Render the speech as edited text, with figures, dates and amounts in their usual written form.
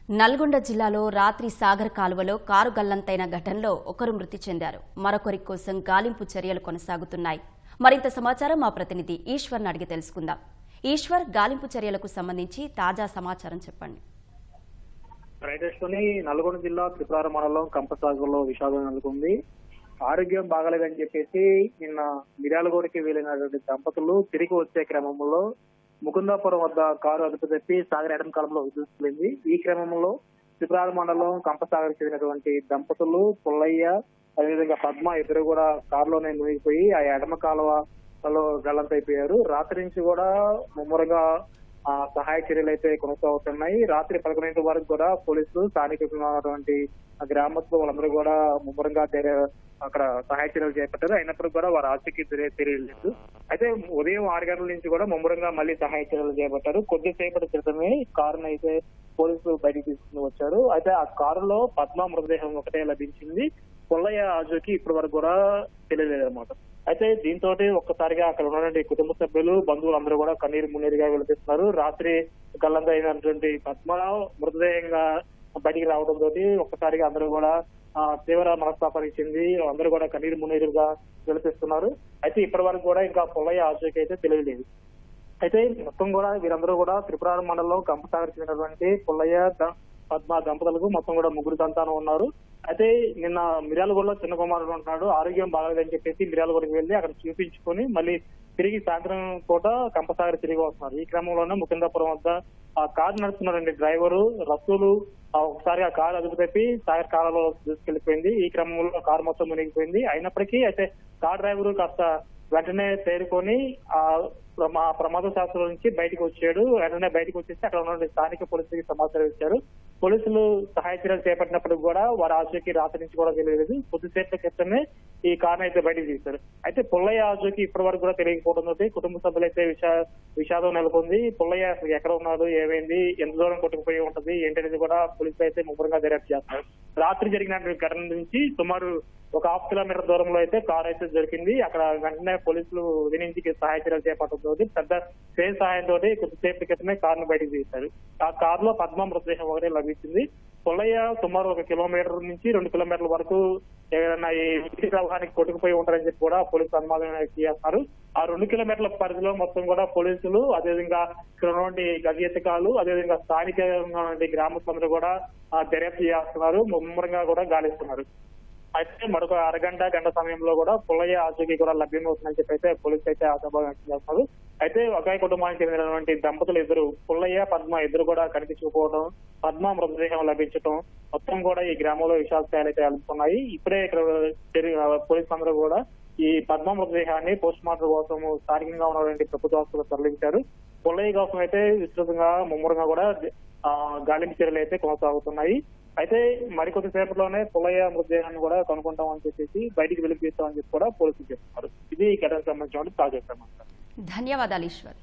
నల్గొండ జిల్లాలో రాత్రి సాగర్ కాలువలో కారు గల్లంతైన ఘటనలో ఒకరు మృతి చెందారు. మరొకరి కోసం గాలింపు చర్యలు కొనసాగుతున్నాయి. మరింత సమాచారం మా ప్రతినిధి ఈశ్వర్ని అడిగి తెలుసుకుందాం. ఈశ్వర్, గాలింపు చర్యలకు సంబంధించి తాజా సమాచారం చెప్పండి. నల్గొండ జిల్లా త్రిపురారం మండలం కంపసాగర్లో విషాదం నెలకొంది. ఆరోగ్యం బాగలేదని చెప్పేసి నిన్న మిర్యాలగూడకి వెళ్లినటువంటి దంపతులు తిరిగి వచ్చే క్రమంలో ముకుందాపురం వద్ద కారు అదుపు తప్పి సాగర్ ఎడమ కాలంలో విద్యుత్తులింది. ఈ క్రమంలో త్రిపురారం మండలం కంపసాగర్ చెందినటువంటి దంపతులు పుల్లయ్య అదేవిధంగా పద్మ ఇద్దరు కూడా కారులోనే మునిగిపోయి ఆ ఎడమ కాలువలో గల్లంతైపోయారు. రాత్రి నుంచి కూడా ముమ్మరంగా సహాయ చర్యలు అయితే కొనసాగుతున్నాయి. రాత్రి 11 వరకు కూడా పోలీసులు స్థానికంగా ఉన్నటువంటి గ్రామస్తులు వాళ్ళందరూ కూడా ముమ్మరంగా అక్కడ సహాయ చర్యలు చేపట్టారు. అయినప్పటికీ కూడా వారు ఆచూకీ తెలియలేదు. అయితే ఉదయం 6 గంటల నుంచి కూడా ముమ్మరంగా మళ్ళీ సహాయ చర్యలు చేపట్టారు. కొద్దిసేపటి క్రితమే కారును అయితే పోలీసులు బయటికి తీసుకుని వచ్చారు. అయితే ఆ కారులో పద్మ మృతదేహం ఒకటే లభించింది. పుల్లయ్య ఆచూకీ ఇప్పటి వరకు కూడా తెలియలేదన్నమాట. అయితే దీంతో ఒక్కసారిగా అక్కడ ఉన్నటువంటి కుటుంబ సభ్యులు బంధువులు అందరూ కూడా కన్నీరు మున్నీరుగా వెళుతున్నారు. రాత్రి గల్లంతైనటువంటి పద్మ మృతదేహంగా బయటికి రావడంతో ఒక్కసారిగా అందరూ కూడా తీవ్ర మనస్తాపానికి చెంది అందరూ కూడా కన్నీరు మున్నీరుగా వెళుతున్నారు. అయితే ఇప్పటి వరకు కూడా ఇంకా పుల్లయ్య ఆచూకీ అయితే తెలియలేదు. అయితే మొత్తం కూడా వీరందరూ కూడా త్రిపురారం మండలంలో కంపసాగర్ చెందినటువంటి పుల్లయ్య పద్మ దంపతులకు మొత్తం కూడా 3 సంతానం ఉన్నారు. అయితే నిన్న మిర్యాలగూడలో చిన్న కుమారుడు ఉంటున్నాడు. ఆరోగ్యం బాగలేదని చెప్పేసి మిర్యాలగూడకి వెళ్లి అక్కడ చూపించుకొని మళ్ళీ తిరిగి సాయంత్రం పూట కంపసాగర్ తిరిగి వస్తున్నారు. ఈ క్రమంలోనే ముకుందాపురం వద్ద ఆ కారు నడుపుతున్నటువంటి డ్రైవరు రసూలు ఒకసారి ఆ కారు అదుపు తప్పి సాగర్ కాలంలో దూసుకెళ్లిపోయింది. ఈ క్రమంలో కారు మొత్తం మునిగిపోయింది. అయినప్పటికీ అయితే కార్ డ్రైవరు కాస్త వెంటనే తేరుకొని ఆ ప్రమాద శాస్త్రం నుంచి బయటకు వచ్చాడు. వెంటనే బయటకు వచ్చేసి అక్కడ ఉన్న స్థానిక పోలీసులకి సమాచారం ఇచ్చారు. పోలీసులు సహాయ చర్యలు చేపట్టినప్పటికి కూడా వారి ఆచూకీ రాత్రి నుంచి కూడా తెలియలేదు. కొద్దిసేపటి క్రితమే ఈ కారును అయితే బయటకు తీశారు. అయితే పుల్లయ్య ఆచూకీ ఇప్పటి వరకు కూడా తెలియకపోవడంతో కుటుంబ సభ్యులైతే విషాదం నెలకొంది. పుల్లయ్య అసలు ఎక్కడ ఉన్నాడు, ఏమైంది, ఎంత దూరం కొట్టుకుపోయి ఉంటది ఏంటనేది కూడా పోలీసులు అయితే ముమ్మరంగా దర్యాప్తు చేస్తున్నారు. రాత్రి జరిగిన ఘటన నుంచి సుమారు ఒక 1/2 కిలోమీటర్ దూరంలో అయితే కారు అయితే దొరికింది. అక్కడ వెంటనే పోలీసులు నుంచి సహాయ చర్యలు చేపట్టడంతో పెద్ద ట్రైన్ సహాయంతో కొద్దిసేపటి క్రితమే కారును బయటకు తీశారు. ఆ కారులో పద్మ మృతదేహం ఒకటే లభించింది. పుల్లయ్య సుమారు 1 కిలోమీటర్ నుంచి 2 కిలోమీటర్ల వరకు ఏదైనా ఈ నీటి ప్రవాహానికి కొట్టుకుపోయి ఉంటారని చెప్పి కూడా పోలీసులు అనుమానం చేస్తున్నారు. ఆ 2 కిలోమీటర్ల పరిధిలో మొత్తం కూడా పోలీసులు అదేవిధంగా ఇక్కడ ఉన్నటువంటి గజెత్తకాలు అదేవిధంగా స్థానికంగా గ్రామస్తులందరూ కూడా దర్యాప్తు చేస్తున్నారు. ముమ్మరంగా కూడా గాలిస్తున్నారు. అయితే మరొక గంట సమయంలో కూడా పుల్లయ్య ఆచూకీ కూడా లభ్యమవుతుందని చెప్పి అయితే పోలీసులు అయితే ఆశాభావం వ్యక్తం చేస్తున్నారు. అయితే ఒకే కుటుంబానికి చెందినటువంటి దంపతులు ఇద్దరు పుల్లయ్య పద్మ ఇద్దరు కూడా కనిపించకపోవడం, పద్మ మృతదేహం లభించడం మొత్తం కూడా ఈ గ్రామంలో విషాదాలు అయితే అలుపుకున్నాయి. ఇప్పుడే ఇక్కడ పోలీసులందరూ కూడా ఈ పద్మ మృతదేహాన్ని పోస్ట్ మార్టం కోసం స్థానికంగా ఉన్నటువంటి ప్రభుత్వ ఆసుపత్రికి తరలించారు. పుల్లయ్య కోసం అయితే విస్తృతంగా ముమ్మరంగా కూడా గాలింపు చర్యలు అయితే కొనసాగుతున్నాయి. అయితే మరికొద్ది సేపట్లోనే పుల్లయ్య మృతదేహాన్ని కూడా కనుక్కుంటామని చెప్పేసి బయటికి వెలికి తీస్తామని చెప్పి కూడా పోలీసులు చెప్తున్నారు. ఇది ఈ ఘటనకు సంబంధించిన తాజా సమాచారం. ధన్యవాదాలు ఈశ్వర్.